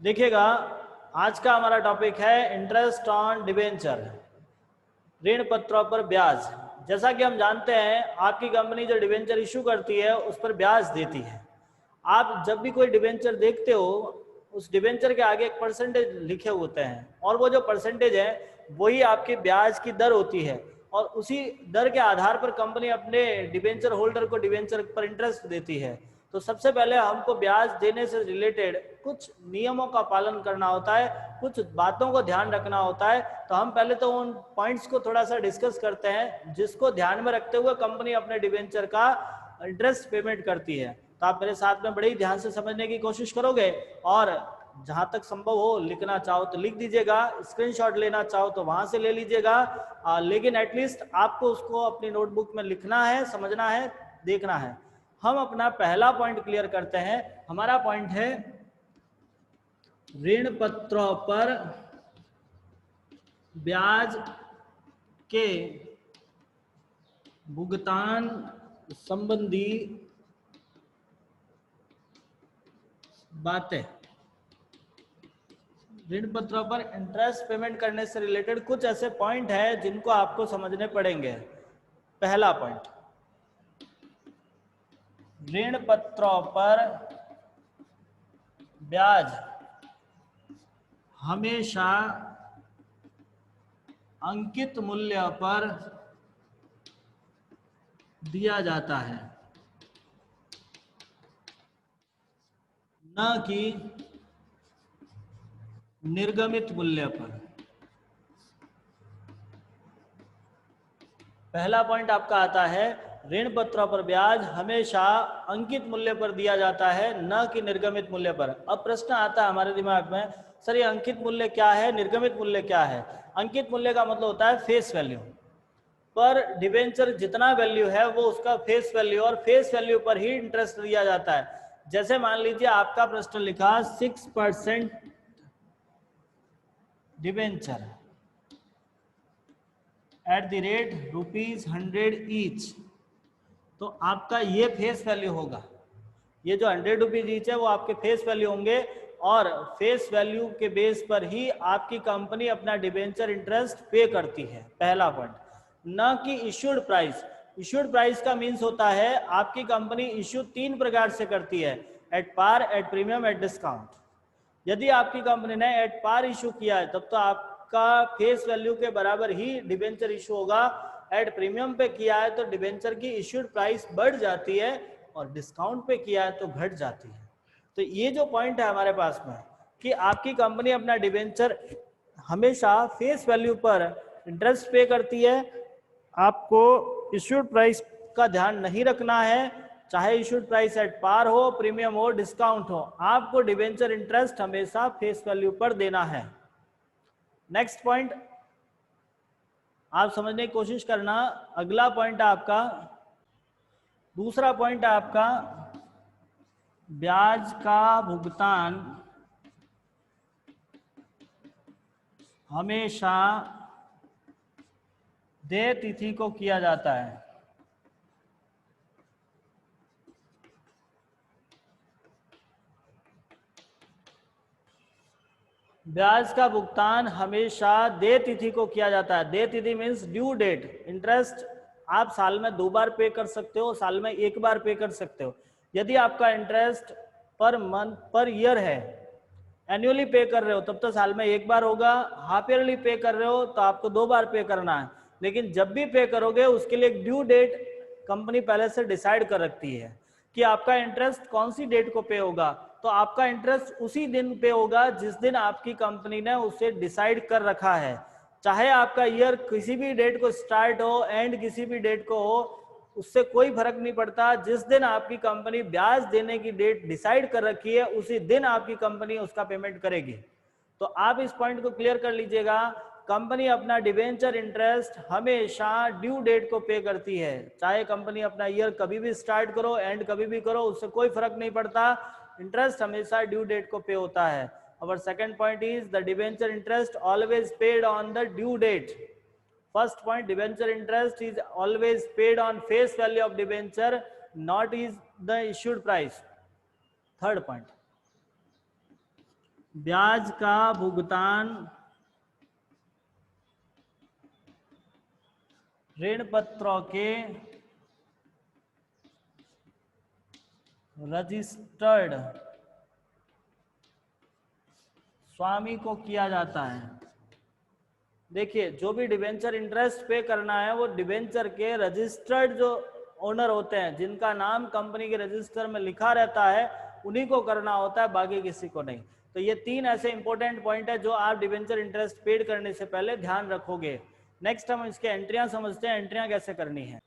देखिएगा, आज का हमारा टॉपिक है इंटरेस्ट ऑन डिबेंचर, ऋण पत्रों पर ब्याज। जैसा कि हम जानते हैं, आपकी कंपनी जो डिबेंचर इशू करती है उस पर ब्याज देती है। आप जब भी कोई डिबेंचर देखते हो, उस डिबेंचर के आगे एक परसेंटेज लिखे होते हैं, और वो जो परसेंटेज है वही आपके ब्याज की दर होती है, और उसी दर के आधार पर कंपनी अपने डिबेंचर होल्डर को डिबेंचर पर इंटरेस्ट देती है। तो सबसे पहले हमको ब्याज देने से रिलेटेड कुछ नियमों का पालन करना होता है, कुछ बातों को ध्यान रखना होता है। तो हम पहले तो उन पॉइंट्स को थोड़ा सा डिस्कस करते हैं जिसको ध्यान में रखते हुए कंपनी अपने डिबेंचर का इंटरेस्ट पेमेंट करती है। तो आप मेरे साथ में बड़े ही ध्यान से समझने की कोशिश करोगे, और जहां तक संभव हो लिखना चाहो तो लिख दीजिएगा, स्क्रीनशॉट लेना चाहो तो वहां से ले लीजिएगा, लेकिन एटलीस्ट आपको उसको अपनी नोटबुक में लिखना है, समझना है, देखना है। हम अपना पहला पॉइंट क्लियर करते हैं। हमारा पॉइंट है ऋण पत्रों पर ब्याज के भुगतान संबंधी बातें। ऋण पत्रों पर इंटरेस्ट पेमेंट करने से रिलेटेड कुछ ऐसे पॉइंट है जिनको आपको समझने पड़ेंगे। पहला पॉइंट, ऋण पत्रों पर ब्याज हमेशा अंकित मूल्य पर दिया जाता है, न कि निर्गमित मूल्य पर। पहला पॉइंट आपका आता है, ऋण पत्रों पर ब्याज हमेशा अंकित मूल्य पर दिया जाता है, न कि निर्गमित मूल्य पर। अब प्रश्न आता है हमारे दिमाग में, सर ये अंकित मूल्य क्या है, निर्गमित मूल्य क्या है? अंकित मूल्य का मतलब होता है फेस वैल्यू। पर डिबेंचर जितना वैल्यू है वो उसका फेस वैल्यू, और फेस वैल्यू पर ही इंटरेस्ट दिया जाता है। जैसे मान लीजिए आपका प्रश्न लिखा 6% debenture at the rate ₹100 each, तो आपका ये फेस वैल्यू होगा। ये जो ₹100 ईच है वो आपके फेस वैल्यू होंगे, और फेस वैल्यू के बेस पर ही आपकी कंपनी अपना डिबेंचर इंटरेस्ट पे करती है। पहला पॉइंट, न कि इश्यूड प्राइस। इश्यूड प्राइस का मीन्स होता है आपकी कंपनी इश्यू 3 प्रकार से करती है, at par, at premium, at discount. यदि आपकी कंपनी ने एट पार इशू किया है तब तो आपका फेस वैल्यू के बराबर ही डिबेंचर इशू होगा। एट प्रीमियम पे किया है तो डिबेंचर की इश्यूड प्राइस बढ़ जाती है, और डिस्काउंट पे किया है तो घट जाती है। तो ये जो पॉइंट है हमारे पास में कि आपकी कंपनी अपना डिबेंचर हमेशा फेस वैल्यू पर इंटरेस्ट पे करती है, आपको इश्यूड प्राइस का ध्यान नहीं रखना है। चाहे इश्यूड प्राइस एट पार हो, प्रीमियम हो, डिस्काउंट हो, आपको डिबेंचर इंटरेस्ट हमेशा फेस वैल्यू पर देना है। नेक्स्ट पॉइंट आप समझने की कोशिश करना। अगला पॉइंट आपका, दूसरा पॉइंट आपका, ब्याज का भुगतान हमेशा देय तिथि को किया जाता है। ब्याज का भुगतान हमेशा देय तिथि को किया जाता है। देय तिथि मीन्स ड्यू डेट। इंटरेस्ट आप साल में 2 बार पे कर सकते हो, साल में 1 बार पे कर सकते हो। यदि आपका interest per month, per year है, एनुअली पे कर रहे हो तब तो साल में 1 बार होगा। हाफ ईयरली पे कर रहे हो तो आपको 2 बार पे करना है। लेकिन जब भी पे करोगे उसके लिए एक ड्यू डेट कंपनी पहले से डिसाइड कर रखती है कि आपका इंटरेस्ट कौन सी डेट को पे होगा। तो आपका इंटरेस्ट उसी दिन पे होगा जिस दिन आपकी कंपनी ने उसे डिसाइड कर रखा है। चाहे आपका ईयर किसी भी डेट को स्टार्ट हो, एंड किसी भी डेट को हो, उससे कोई फर्क नहीं पड़ता। जिस दिन आपकी कंपनी ब्याज देने की डेट डिसाइड कर रखी है उसी दिन आपकी कंपनी उसका पेमेंट करेगी। तो आप इस पॉइंट को क्लियर कर लीजिएगा, कंपनी अपना डिबेंचर इंटरेस्ट हमेशा ड्यू डेट को पे करती है। चाहे कंपनी अपना ईयर कभी भी स्टार्ट करो, एंड कभी भी करो, उससे कोई फर्क नहीं पड़ता, इंटरेस्ट हमेशा ड्यू डेट को पे होता है। और second point is the debenture interest always paid on the due date. First point, debenture interest is always paid on face value of debenture, not is the issued price. Third point, ब्याज का भुगतान ऋण पत्रों के registered स्वामी को किया जाता है। देखिए, जो भी डिबेंचर इंटरेस्ट पे करना है वो डिबेंचर के रजिस्टर्ड जो ओनर होते हैं, जिनका नाम कंपनी के रजिस्टर में लिखा रहता है, उन्हीं को करना होता है, बाकी किसी को नहीं। तो ये 3 ऐसे इंपॉर्टेंट पॉइंट है जो आप डिबेंचर इंटरेस्ट पेड करने से पहले ध्यान रखोगे। नेक्स्ट हम इसके एंट्रियां समझते हैं, एंट्रियां कैसे करनी है।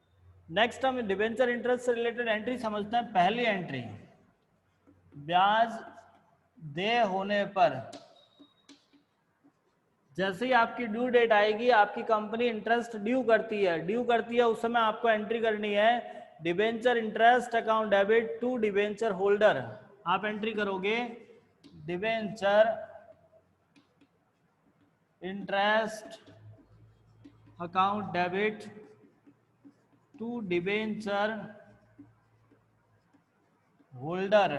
नेक्स्ट हम डिबेंचर इंटरेस्ट से रिलेटेड एंट्री समझते हैं। पहली एंट्री, ब्याज देय होने पर, जैसे ही आपकी ड्यू डेट आएगी, आपकी कंपनी इंटरेस्ट ड्यू करती है, उस समय आपको एंट्री करनी है debenture interest account debit to debenture holder. आप एंट्री करोगे debenture interest account debit to debenture holder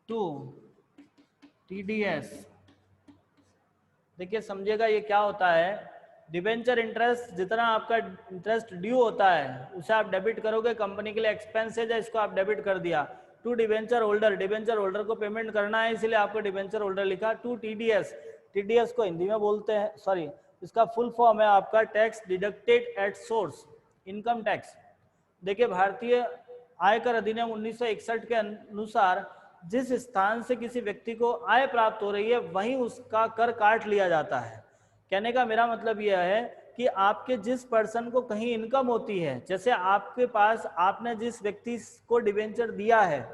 to TDS. देखिए, समझिएगा ये क्या होता है। डिबेंचर इंटरेस्ट, जितना आपका इंटरेस्ट ड्यू होता है उसे आप डेबिट करोगे, कंपनी के लिए एक्सपेंसेज है, इसको आप डेबिट कर दिया। To debenture holder, debenture holder को पेमेंट करना है, इसलिए आपको डिबेंचर होल्डर लिखा। टू टीडीएस, टीडीएस को हिंदी में बोलते हैं, सॉरी इसका फुल फॉर्म है आपका tax deducted at source, income tax. देखिए, भारतीय आयकर अधिनियम 1961 के अनुसार जिस स्थान से किसी व्यक्ति को आय प्राप्त हो रही है वहीं उसका कर काट लिया जाता है। कहने का मेरा मतलब यह है कि आपके जिस पर्सन को कहीं इनकम होती है, जैसे आपके पास, आपने जिस व्यक्ति को डिबेंचर दिया है,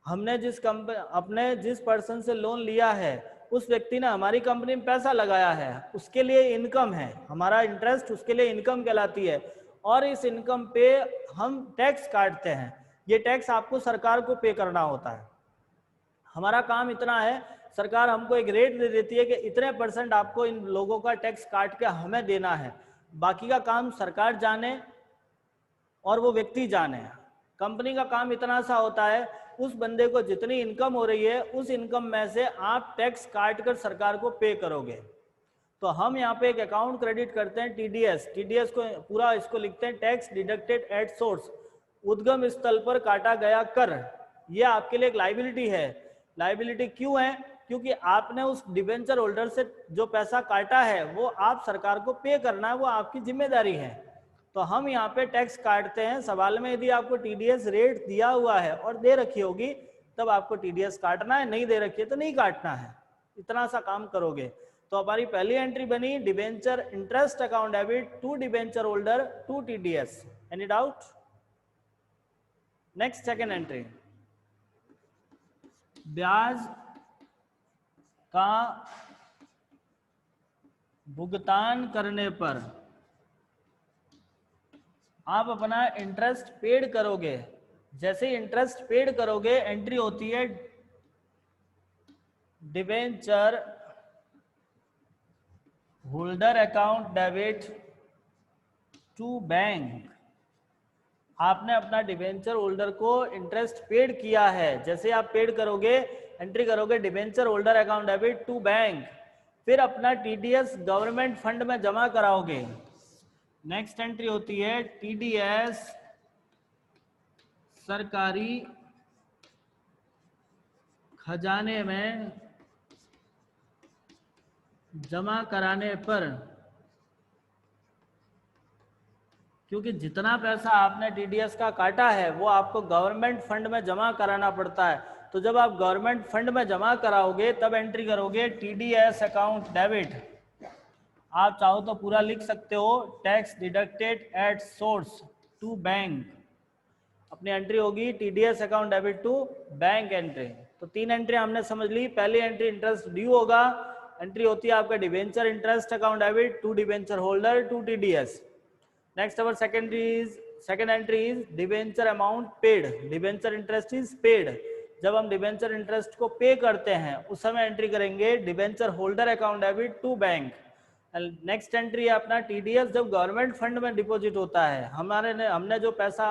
हमने अपने जिस पर्सन से लोन लिया है, उस व्यक्ति ने हमारी कंपनी में पैसा लगाया है, उसके लिए इनकम है, हमारा इंटरेस्ट उसके लिए इनकम कहलाती है, और इस इनकम पे हम टैक्स काटते हैं। ये टैक्स आपको सरकार को पे करना होता है। हमारा काम इतना है, सरकार हमको एक रेट दे देती है कि इतने % आपको इन लोगों का टैक्स काट के हमें देना है, बाकी का काम सरकार जाने और वो व्यक्ति जाने। कंपनी का काम इतना सा होता है, उस बंदे को जितनी इनकम हो रही है उस इनकम में से आप टैक्स काट कर सरकार को पे करोगे। तो हम यहाँ पे एक अकाउंट क्रेडिट करते हैं टीडीएस। टीडीएस को पूरा इसको लिखते हैं टैक्स डिडक्टेड एट सोर्स, उद्गम स्थल पर काटा गया कर। ये आपके लिए एक लाइबिलिटी है। लाइबिलिटी क्यों है? क्योंकि आपने उस डिबेंचर होल्डर से जो पैसा काटा है वो आप सरकार को पे करना है, वो आपकी जिम्मेदारी है। तो हम यहाँ पे टैक्स काटते हैं। सवाल में यदि आपको टीडीएस रेट दिया हुआ है और दे रखी होगी तब आपको टीडीएस काटना है, नहीं दे रखी है तो नहीं काटना है। इतना सा काम करोगे। तो हमारी पहली एंट्री बनी debenture interest account debit to debenture holder to TDS. Any doubt? Next second entry, ब्याज का भुगतान करने पर आप अपना इंटरेस्ट पेड करोगे। जैसे ही इंटरेस्ट पेड करोगे एंट्री होती है debenture holder account debit to bank. आपने अपना डिबेंचर होल्डर को इंटरेस्ट पेड किया है, जैसे आप पेड करोगे एंट्री करोगे debenture holder account debit to bank, फिर अपना टीडीएस गवर्नमेंट फंड में जमा कराओगे। नेक्स्ट एंट्री होती है टीडीएस सरकारी खजाने में जमा कराने पर, क्योंकि जितना पैसा आपने टीडीएस का काटा है वो आपको गवर्नमेंट फंड में जमा कराना पड़ता है। तो जब आप गवर्नमेंट फंड में जमा कराओगे तब एंट्री करोगे टीडीएस अकाउंट डेबिट। आप चाहो तो पूरा लिख सकते हो tax deducted at source to bank. अपनी एंट्री होगी TDS account debit to bank entry. तो 3 एंट्री हमने समझ ली। पहली एंट्री इंटरेस्ट ड्यू होगा, एंट्री होती है आपका debenture interest account debit to debenture holder to TDS. Next our second entry is debenture amount paid. Debenture interest is paid. जब हम डिबेंचर इंटरेस्ट को पे करते हैं उस समय एंट्री करेंगे debenture holder account debit to bank. Next entry है अपना टीडीएस जब गवर्नमेंट फंड में डिपॉजिट होता है। हमने जो पैसा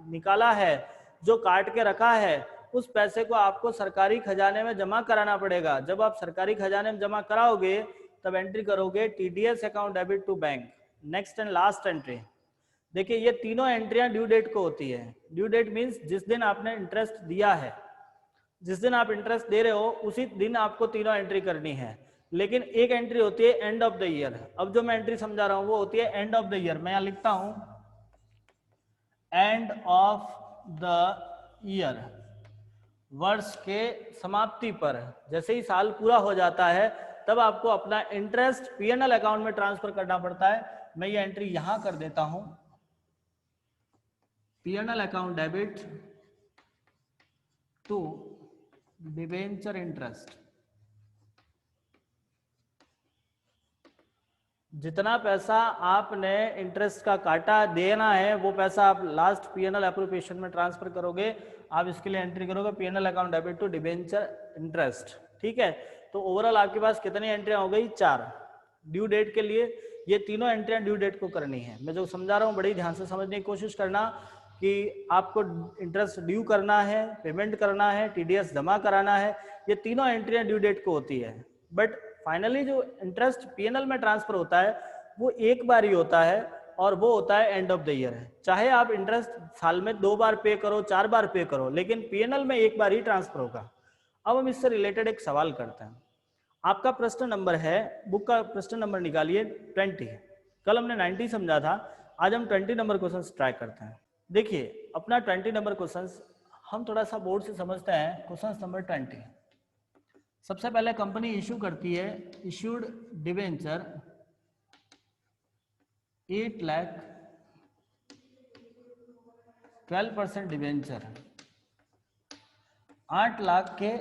निकाला है, जो काट के रखा है, उस पैसे को आपको सरकारी खजाने में जमा कराना पड़ेगा। जब आप सरकारी खजाने में जमा कराओगे तब एंट्री करोगे TDS account debit to bank. Next and last entry, देखिए ये तीनों एंट्रियां ड्यू डेट को होती है। ड्यू डेट मीन्स जिस दिन आपने इंटरेस्ट दिया है, जिस दिन आप इंटरेस्ट दे रहे हो उसी दिन आपको तीनों एंट्री करनी है। लेकिन एक एंट्री होती है एंड ऑफ द ईयर। अब जो मैं एंट्री समझा रहा हूं वो होती है एंड ऑफ द ईयर। मैं यहां लिखता हूं एंड ऑफ द ईयर, वर्ष के समाप्ति पर, जैसे ही साल पूरा हो जाता है तब आपको अपना इंटरेस्ट पीएनएल अकाउंट में ट्रांसफर करना पड़ता है। मैं ये एंट्री यहां कर देता हूं, PNL account debit to debenture interest. जितना पैसा आपने इंटरेस्ट का काटा देना है वो पैसा आप लास्ट पीएनएल एप्रोप्रिएशन में ट्रांसफर करोगे। आप इसके लिए एंट्री करोगे PNL account debit to debenture interest. ठीक है, तो ओवरऑल आपके पास कितनी एंट्रियां हो गई? 4। ड्यू डेट के लिए ये तीनों एंट्रियां ड्यू डेट को करनी है। मैं जो समझा रहा हूँ बड़ी ध्यान से समझने की कोशिश करना कि आपको इंटरेस्ट ड्यू करना है, पेमेंट करना है, टीडीएस जमा कराना है, ये तीनों एंट्रियां ड्यू डेट को होती है। बट फाइनली जो इंटरेस्ट पीएनएल में ट्रांसफर होता है वो एक बार ही होता है और वो होता है एंड ऑफ द ईयर है। चाहे आप इंटरेस्ट साल में 2 बार पे करो, 4 बार पे करो, लेकिन पीएनएल में एक बार ही ट्रांसफर होगा। अब हम इससे रिलेटेड एक सवाल करते हैं। आपका प्रश्न नंबर है, बुक का प्रश्न नंबर निकालिए 20। कल हमने 90 समझा था, आज हम 20 नंबर क्वेश्चन ट्राई करते हैं। देखिए अपना 20 नंबर क्वेश्चन हम थोड़ा सा बोर्ड से समझते हैं। क्वेश्चन नंबर 20, सबसे पहले कंपनी इशू करती है issued debenture 8 lakh 12% debenture, 8 lakh के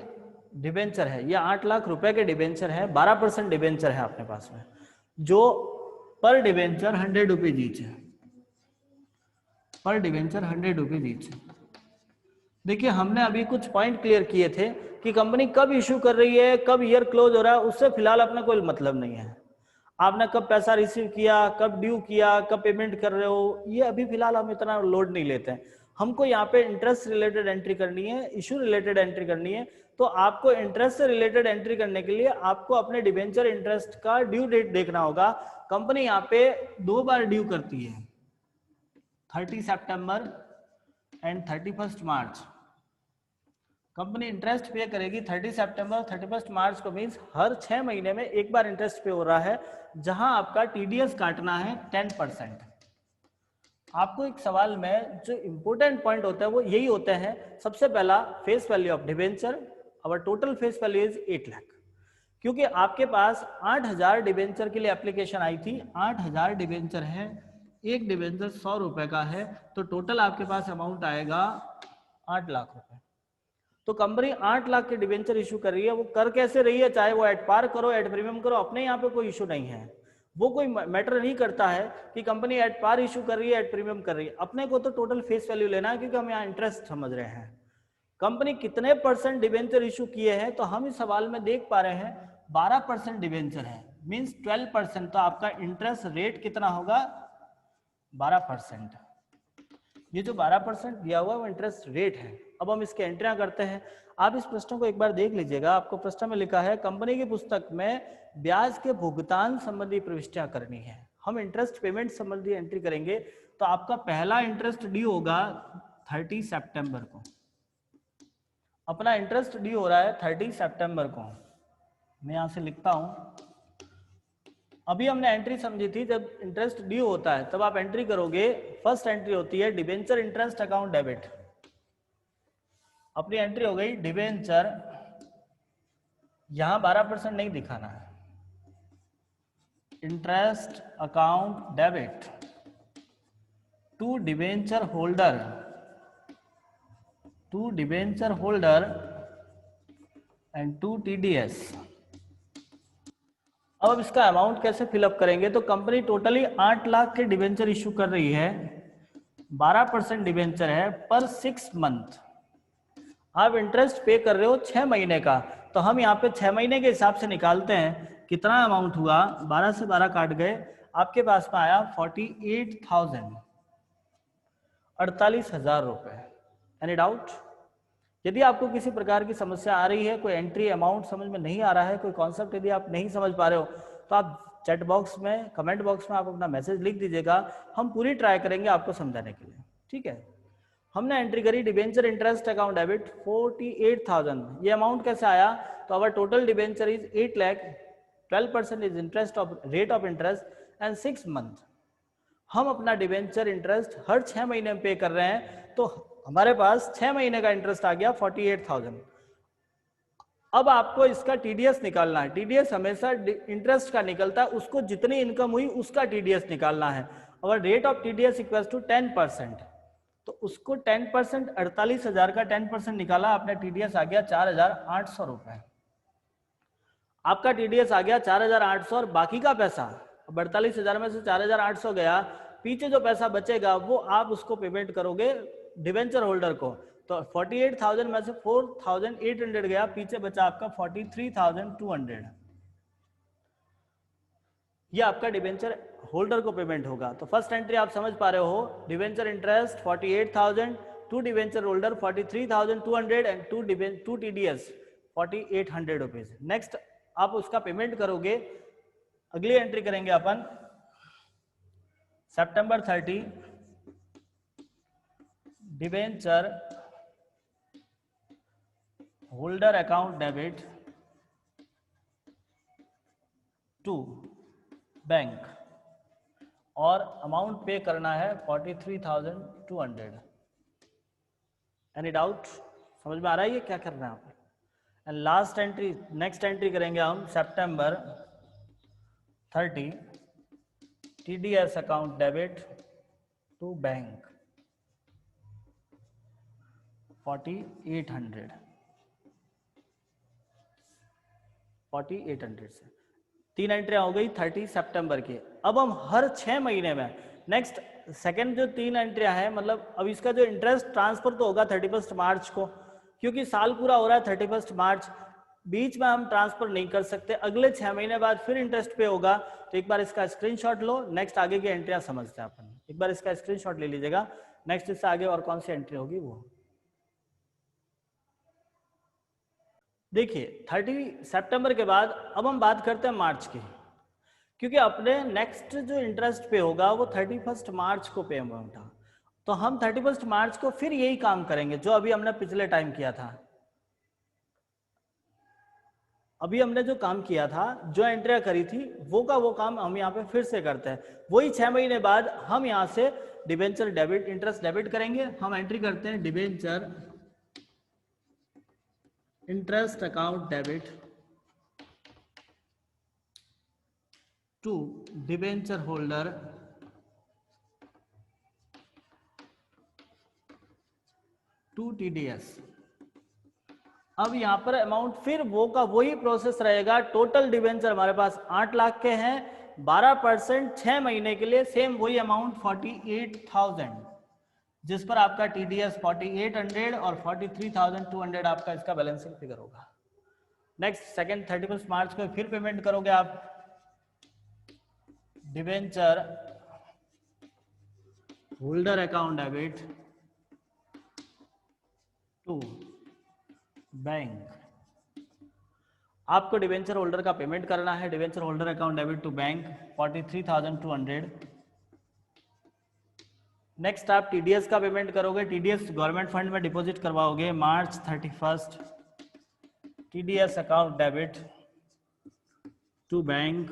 डिवेंचर है, ये 8 लाख रुपए के डिवेंचर है, 12% डिवेंचर है अपने पास में, जो पर डिवेंचर 100 रुपीज ईच है, पर डिवेंचर 100 रुपीज ईच है। देखिए हमने अभी कुछ पॉइंट क्लियर किए थे कि कंपनी कब इशू कर रही है, कब ईयर क्लोज हो रहा है, उससे फिलहाल अपना कोई मतलब नहीं है। आपने कब पैसा रिसीव किया, कब ड्यू किया, कब पेमेंट कर रहे हो, ये अभी फिलहाल हम इतना लोड नहीं लेते हैं। हमको यहाँ पे इंटरेस्ट रिलेटेड एंट्री करनी है, इशू रिलेटेड एंट्री करनी है। तो आपको इंटरेस्ट से रिलेटेड एंट्री करने के लिए आपको अपने डिबेंचर इंटरेस्ट का ड्यू डेट देखना होगा। कंपनी यहाँ पे 2 बार ड्यू करती है, 30 सितंबर एंड 31 मार्च। कंपनी इंटरेस्ट पे करेगी 30 सितंबर 31 मार्च को, मीन्स हर 6 महीने में एक बार इंटरेस्ट पे हो रहा है, जहां आपका टीडीएस काटना है 10%। आपको एक सवाल में जो इंपॉर्टेंट पॉइंट होता है वो यही होते हैं। सबसे पहला face value of debenture, our total face value is 8 lakh, क्योंकि आपके पास 8000 डिबेंचर के लिए एप्लीकेशन आई थी। 8000 डिबेंचर है, एक डिबेंचर 100 रुपए का है, तो टोटल आपके पास अमाउंट आएगा 8 लाख रुपए। तो कंपनी 8 लाख के डिबेंचर इशू कर रही है। वो कर कैसे रही है, चाहे वो एट पार करो एट प्रीमियम करो, अपने यहाँ पे कोई इशू नहीं है। वो कोई मैटर नहीं करता है कि कंपनी एट पार इशू कर रही है एट प्रीमियम कर रही है। अपने को तो टोटल फेस वैल्यू लेना है, क्योंकि हम यहाँ इंटरेस्ट समझ रहे हैं। कंपनी कितने % डिबेंचर इशू किए हैं, तो हम इस सवाल में देख पा रहे हैं 12% डिबेंचर है, मीन्स 12%। तो आपका इंटरेस्ट रेट कितना होगा? 12%। ये जो 12% दिया हुआ है वो इंटरेस्ट रेट है। अब हम इसके एंट्रियां करते हैं। आप इस प्रश्न को एक बार देख लीजिएगा। आपको प्रश्न में लिखा है कंपनी की पुस्तक में ब्याज के भुगतान संबंधी प्रविष्टियां करनी है। हम इंटरेस्ट पेमेंट संबंधी एंट्री करेंगे। तो आपका पहला इंटरेस्ट ड्यू होगा 30 सितंबर को। अपना इंटरेस्ट ड्यू हो रहा है 30 सितंबर को। मैं यहां से लिखता हूं, अभी हमने एंट्री समझी थी जब इंटरेस्ट ड्यू होता है तब आप एंट्री करोगे। फर्स्ट एंट्री होती है डिबेंचर इंटरेस्ट अकाउंट डेबिट। अपनी एंट्री हो गई डिबेंचर, यहां 12% नहीं दिखाना है, interest account debit to debenture holder, to debenture holder and to TDS. अब इसका अमाउंट कैसे फिलअप करेंगे? तो कंपनी टोटली 8 लाख के डिबेंचर इशू कर रही है, 12% डिबेंचर है पर 6 मंथ। आप इंटरेस्ट पे कर रहे हो 6 महीने का, तो हम यहाँ पे 6 महीने के हिसाब से निकालते हैं कितना अमाउंट हुआ। 12 से 12 काट गए, आपके पास में आया 48,000, 48,000 रुपए। Any doubt? यदि आपको किसी प्रकार की समस्या आ रही है, कोई एंट्री अमाउंट समझ में नहीं आ रहा है, कोई कॉन्सेप्ट यदि आप नहीं समझ पा रहे हो, तो आप चैट बॉक्स में, कमेंट बॉक्स में आप अपना मैसेज लिख दीजिएगा, हम पूरी ट्राई करेंगे आपको समझाने के लिए। ठीक है, हमने एंट्री करी डिबेंचर इंटरेस्ट अकाउंट डेबिट 48,000। ये अमाउंट कैसे आया? तो अवर total debenture is 8 lakh, 12% is interest of rate of interest and 6 month. हम अपना डिबेंचर इंटरेस्ट हर 6 महीने में पे कर रहे हैं, तो हमारे पास 6 महीने का इंटरेस्ट आ गया 48,000। अब आपको इसका टीडीएस निकालना है। टीडीएस हमेशा इंटरेस्ट का निकलता है, उसको जितनी इनकम हुई उसका टीडीएस निकालना है। और rate of TDS equal to 10%, तो उसको 10%, 48,000 का 10% निकाला आपने, टीडीएस आ गया 4,800 रुपए। आपका टीडीएस आ गया 4,800 और बाकी का पैसा, अब 48,000 में से 4,800 गया, पीछे जो पैसा बचेगा वो आप उसको पेमेंट करोगे डिवेंचर होल्डर को। तो 48,000 में से 4,800 गया, पीछे बचा आपका 43,200। ये आपका डिवेंचर होल्डर को पेमेंट होगा। तो फर्स्ट एंट्री आप समझ पा रहे हो, debenture interest 48,000, to debenture holder 43,200 and to TDS 4,800 rupees. Next आप उसका पेमेंट करोगे। अगली एंट्री करेंगे अपन सितंबर 30, debenture holder account debit to bank, और अमाउंट पे करना है 43,200। Any doubt? समझ में आ रहा है ये क्या करना है आप? And last entry, next entry करेंगे हम सितंबर 30, TDS account debit to bank 4,800 से 3 एंट्रियां हो गई 30 सितंबर की। अब हम हर 6 महीने में, नेक्स्ट सेकंड जो 3 एंट्रियां हैं, मतलब अब इसका जो इंटरेस्ट ट्रांसफर तो होगा 31 मार्च को, क्योंकि साल पूरा हो रहा है 31 मार्च, बीच में हम ट्रांसफर नहीं कर सकते, अगले 6 महीने बाद फिर इंटरेस्ट पे होगा। तो एक बार इसका स्क्रीनशॉट लो, नेक्स्ट आगे की एंट्रियां समझते हैं अपन। एक बार इसका स्क्रीनशॉट ले लीजिएगा, नेक्स्ट इससे आगे और कौन सी एंट्री होगी वो देखिए। 30 सितंबर के बाद अब हम बात करते हैं मार्च की, क्योंकि अपने नेक्स्ट जो इंटरेस्ट पे होगा वो 31 मार्च को पे अमाउंट था। तो हम 31 मार्च को फिर यही काम करेंगे जो अभी हमने पिछले टाइम किया था। अभी हमने जो काम किया था, जो एंट्रियां करी थी, वो का वो काम हम यहाँ पे फिर से करते हैं। वही 6 महीने बाद हम यहाँ से डिबेंचर डेबिट, इंटरेस्ट डेबिट करेंगे। हम एंट्री करते हैं debenture interest account debit to debenture holder to TDS. अब यहाँ पर अमाउंट फिर वो का वही प्रोसेस रहेगा। टोटल डिबेंचर हमारे पास 8 लाख के हैं, 12% 6 महीने के लिए, सेम वही अमाउंट 48,000, जिस पर आपका टीडीएस 4,800 और 43,200 आपका इसका बैलेंसिंग फिगर होगा। नेक्स्ट सेकंड 31 मार्च को फिर पेमेंट करोगे आप debenture holder account debit to bank. आपको डिवेंचर होल्डर का पेमेंट करना है, debenture holder account debit to bank 43,200। Next आप टीडीएस का पेमेंट करोगे, टीडीएस गवर्नमेंट फंड में डिपॉजिट करवाओगे मार्च 31, TDS account debit to bank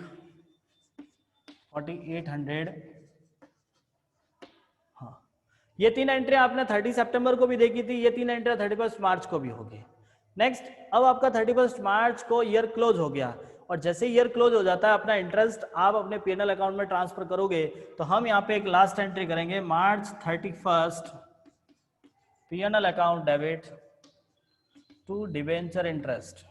4,800। हाँ, ये 3 एंट्री आपने 30 सितंबर को भी देखी थी, ये 3 एंट्री 31 मार्च को भी होगी। नेक्स्ट, अब आपका 31 मार्च को ईयर क्लोज हो गया, और जैसे ईयर क्लोज हो जाता है अपना इंटरेस्ट आप अपने पीएनएल अकाउंट में ट्रांसफर करोगे। तो हम यहाँ पे एक लास्ट एंट्री करेंगे मार्च 31 PNL account debit to debenture interest.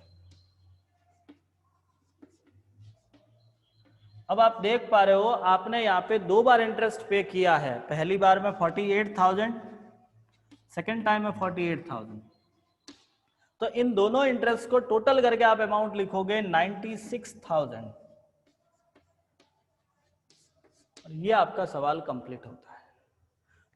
अब आप देख पा रहे हो आपने यहाँ पे 2 बार इंटरेस्ट पे किया है, पहली बार में 48,000, सेकेंड टाइम में 48,000। तो इन दोनों इंटरेस्ट को टोटल करके आप अमाउंट लिखोगे 96,000। और ये आपका सवाल कंप्लीट होता है।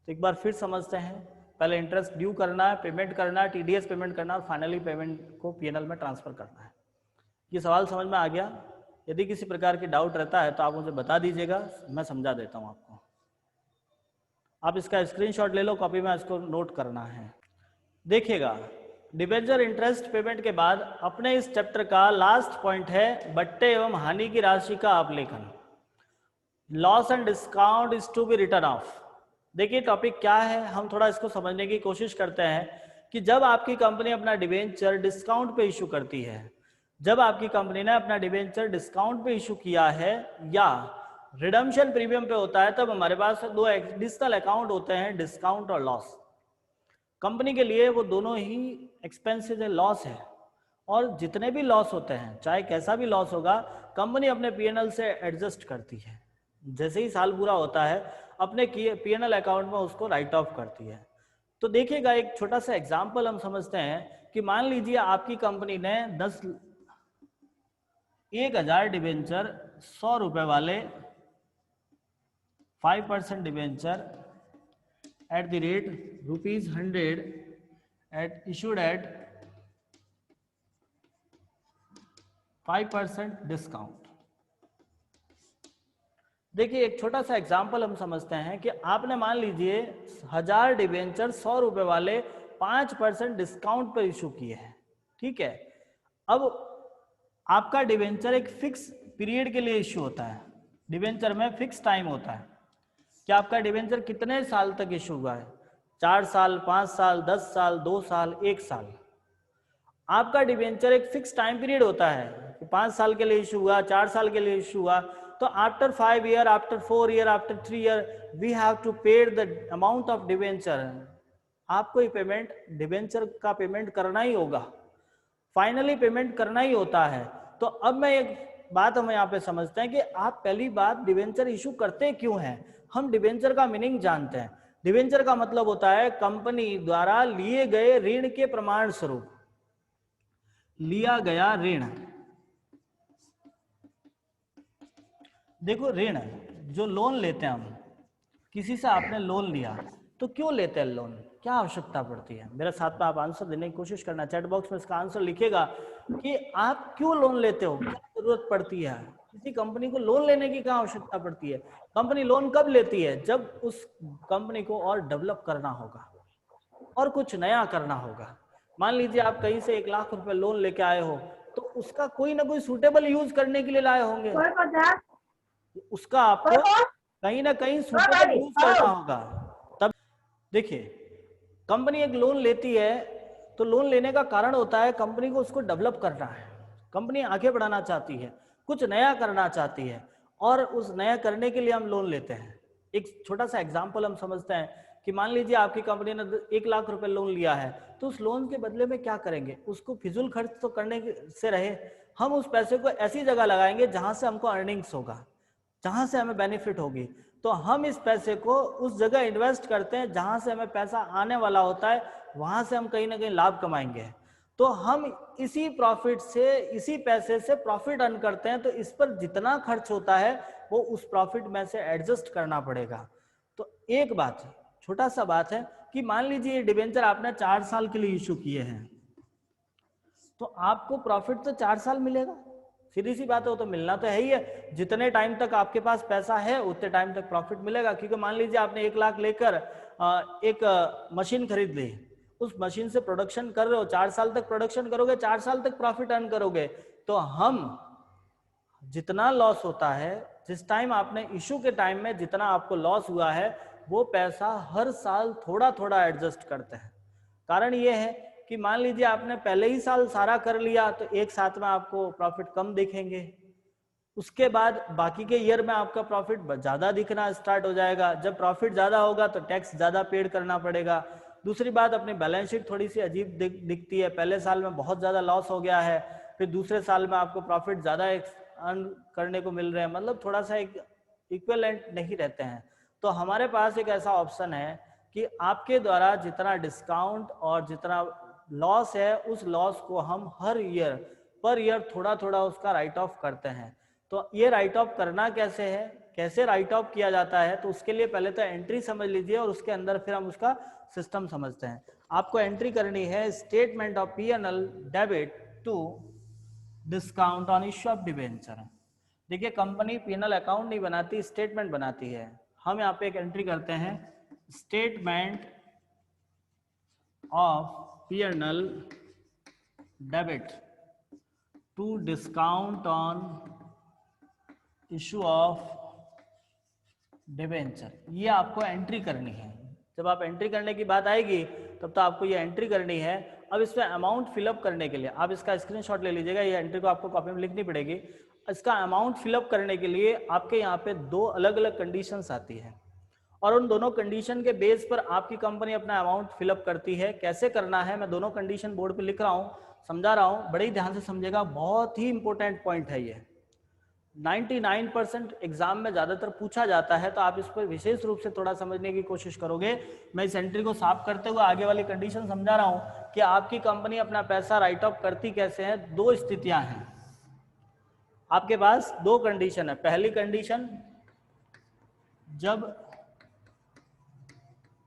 तो एक बार फिर समझते हैं पहले इंटरेस्ट ड्यू करना है, पेमेंट करना है, टीडीएस पेमेंट करना है और फाइनली पेमेंट को पीएनएल में ट्रांसफर करना है। ये सवाल समझ में आ गया? यदि किसी प्रकार की डाउट रहता है तो आप मुझे बता दीजिएगा, मैं समझा देता हूँ आपको। आप इसका स्क्रीनशॉट ले लो, कॉपी में इसको नोट करना है। देखिएगा, डिबेंचर इंटरेस्ट पेमेंट के बाद अपने इस चैप्टर का लास्ट पॉइंट है बट्टे एवं हानि की राशि का आलेखन। Loss and discount is to be written off. देखिए टॉपिक क्या है, हम थोड़ा इसको समझने की कोशिश करते हैं कि जब आपकी कंपनी अपना डिबेंचर डिस्काउंट पे इशू करती है, जब आपकी कंपनी ने अपना डिबेंचर डिस्काउंट पे इशू किया है या रिडम्पशन प्रीमियम पे होता है, तब हमारे पास दो एडिशनल अकाउंट होते हैं, डिस्काउंट और लॉस। कंपनी के लिए वो दोनों ही एक्सपेंसेस है, लॉस है, और जितने भी लॉस होते हैं, चाहे कैसा भी लॉस होगा, कंपनी अपने पीएनएल से एडजस्ट करती है। जैसे ही साल पूरा होता है अपने पीएनएल अकाउंट में उसको राइट ऑफ करती है। तो देखिएगा, एक छोटा सा एग्जांपल हम समझते हैं कि मान लीजिए आपकी कंपनी ने 1000 डिबेंचर 100 रुपए वाले 5% debenture at the rate ₹100 issued at 5% discount. देखिए एक छोटा सा एग्जांपल हम समझते हैं कि आपने मान लीजिए 1000 डिबेंचर 100 रुपए वाले 5% डिस्काउंट पर इशू किए हैं, ठीक है। अब आपका डिबेंचर एक फिक्स पीरियड के लिए इशू होता है, डिबेंचर में फिक्स टाइम होता है कि आपका डिबेंचर कितने साल तक इशू हुआ है, 4 साल, 5 साल, 10 साल, 2 साल, 1 साल। आपका डिबेंचर एक फिक्स टाइम पीरियड होता है कि 5 साल के लिए इशू हुआ, 4 साल के लिए इशू हुआ, तो after 5 year, after 4 year, after 3 year we have to pay the amount of debenture. आपको ये पेमेंट डिबेंचर का पेमेंट करना ही होगा, फाइनली पेमेंट करना ही होता है। तो अब मैं एक बात हम यहाँ पे समझते हैं कि आप पहली बात डिबेंचर इशू करते क्यों हैं। हम डिबेंचर का मीनिंग जानते हैं। डिबेंचर का मतलब होता है कंपनी द्वारा लिए गए ऋण के प्रमाण स्वरूप, लिया गया ऋण। देखो ऋण जो लोन लेते हैं हम, किसी से आपने लोन लिया तो क्यों लेते हैं लोन, क्या आवश्यकता पड़ती है। मेरे साथ में आप आंसर देने की कोशिश करना, चैट बॉक्स में इसका आंसर लिखिएगा कि आप क्यों लोन लेते हो, क्या जरूरत पड़ती है, किसी कंपनी को लोन लेने की क्या आवश्यकता पड़ती है। कंपनी लोन कब लेती है, जब उस कंपनी को और डेवलप करना होगा और कुछ नया करना होगा। मान लीजिए आप कहीं से 1 लाख रुपए लोन लेके आए हो, तो उसका कोई ना कोई सूटेबल यूज करने के लिए लाए होंगे, उसका आपको कहीं ना कहीं सूटेबल यूज करना होगा। तब देखिए कंपनी एक लोन लेती है तो लोन लेने का कारण होता है कंपनी को उसको डेवलप करना है, कंपनी आगे बढ़ाना चाहती है, कुछ नया करना चाहती है, और उस नया करने के लिए हम लोन लेते हैं। एक छोटा सा एग्जांपल हम समझते हैं कि मान लीजिए आपकी कंपनी ने 1 लाख रुपए लोन लिया है, तो उस लोन के बदले में क्या करेंगे, उसको फिजूल खर्च तो करने से रहे, हम उस पैसे को ऐसी जगह लगाएंगे जहां से हमको अर्निंग्स होगा, जहां से हमें बेनिफिट होगी। तो हम इस पैसे को उस जगह इन्वेस्ट करते हैं जहां से हमें पैसा आने वाला होता है, वहां से हम कहीं ना कहीं लाभ कमाएंगे। तो हम इसी प्रॉफिट से, इसी पैसे से प्रॉफिट अर्न करते हैं, तो इस पर जितना खर्च होता है वो उस प्रॉफिट में से एडजस्ट करना पड़ेगा। तो एक बात, छोटा सा बात है कि मान लीजिए डिबेंचर आपने 4 साल के लिए इशू किए हैं, तो आपको प्रॉफिट तो 4 साल मिलेगा, सीधी सी बात है, वो तो मिलना तो है ही है। जितने टाइम तक आपके पास पैसा है उतने टाइम तक प्रॉफिट मिलेगा। क्योंकि मान लीजिए आपने 1 लाख लेकर एक मशीन खरीद ली, उस मशीन से प्रोडक्शन कर रहे हो, 4 साल तक प्रोडक्शन करोगे, 4 साल तक प्रॉफिट अर्न करोगे। तो हम जितना लॉस होता है, जिस टाइम आपने इशू के टाइम में जितना आपको लॉस हुआ है, वो पैसा हर साल थोड़ा थोड़ा एडजस्ट करते हैं। कारण ये है कि मान लीजिए आपने पहले ही साल सारा कर लिया तो एक साथ में आपको प्रॉफिट कम दिखेंगे, उसके बाद बाकी के ईयर में आपका प्रॉफिट ज्यादा दिखना स्टार्ट हो जाएगा। जब प्रॉफिट ज्यादा होगा तो टैक्स ज्यादा पेड करना पड़ेगा। दूसरी बात, अपनी बैलेंस शीट थोड़ी सी अजीब दिखती है, पहले साल में बहुत ज्यादा लॉस हो गया है, फिर दूसरे साल में आपको प्रॉफिट ज्यादा अर्न करने को मिल रहे हैं, मतलब थोड़ा सा एक इक्विवेलेंट नहीं रहते हैं। तो हमारे पास एक ऐसा ऑप्शन है कि आपके द्वारा जितना डिस्काउंट और जितना लॉस है, उस लॉस को हम हर ईयर पर ईयर थोड़ा थोड़ा उसका राइट ऑफ करते हैं। तो ये राइट ऑफ करना कैसे है, कैसे राइट ऑफ किया जाता है, तो उसके लिए पहले तो एंट्री समझ लीजिए और उसके अंदर फिर हम उसका सिस्टम समझते हैं। आपको एंट्री करनी है statement of P&L debit to discount on issue of debenture. देखिए कंपनी P&L अकाउंट नहीं बनाती, स्टेटमेंट बनाती है। हम यहाँ पे एक एंट्री करते हैं statement of P&L debit to discount on issue of debenture. ये आपको एंट्री करनी है। जब आप एंट्री करने की बात आएगी तब तो आपको ये एंट्री करनी है। अब इसमें अमाउंट फिलअप करने के लिए आप इसका स्क्रीनशॉट ले लीजिएगा, ये एंट्री को आपको कॉपी में लिखनी पड़ेगी। इसका अमाउंट फिलअप करने के लिए आपके यहाँ पे दो अलग अलग कंडीशंस आती है और उन दोनों कंडीशन के बेस पर आपकी कंपनी अपना अमाउंट फिलअप करती है। कैसे करना है मैं दोनों कंडीशन बोर्ड पे लिख रहा हूँ, समझा रहा हूँ, बड़े ही ध्यान से समझेगा, बहुत ही इंपॉर्टेंट पॉइंट है ये। 99% एग्जाम में ज्यादातर पूछा जाता है, तो आप इस पर विशेष रूप से थोड़ा समझने की कोशिश करोगे। मैं इस एंट्री को साफ करते हुए आगे वाली कंडीशन समझा रहा हूं कि आपकी कंपनी अपना पैसा राइट ऑफ करती कैसे है। दो स्थितियां हैं आपके पास, दो कंडीशन है। पहली कंडीशन, जब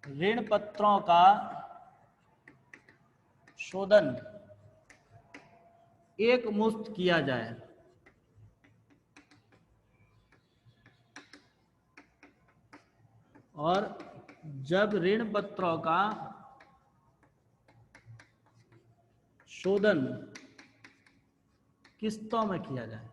ऋण पत्रों का शोधन एक मुश्त किया जाए, और जब ऋण पत्रों का शोधन किस्तों में किया जाए।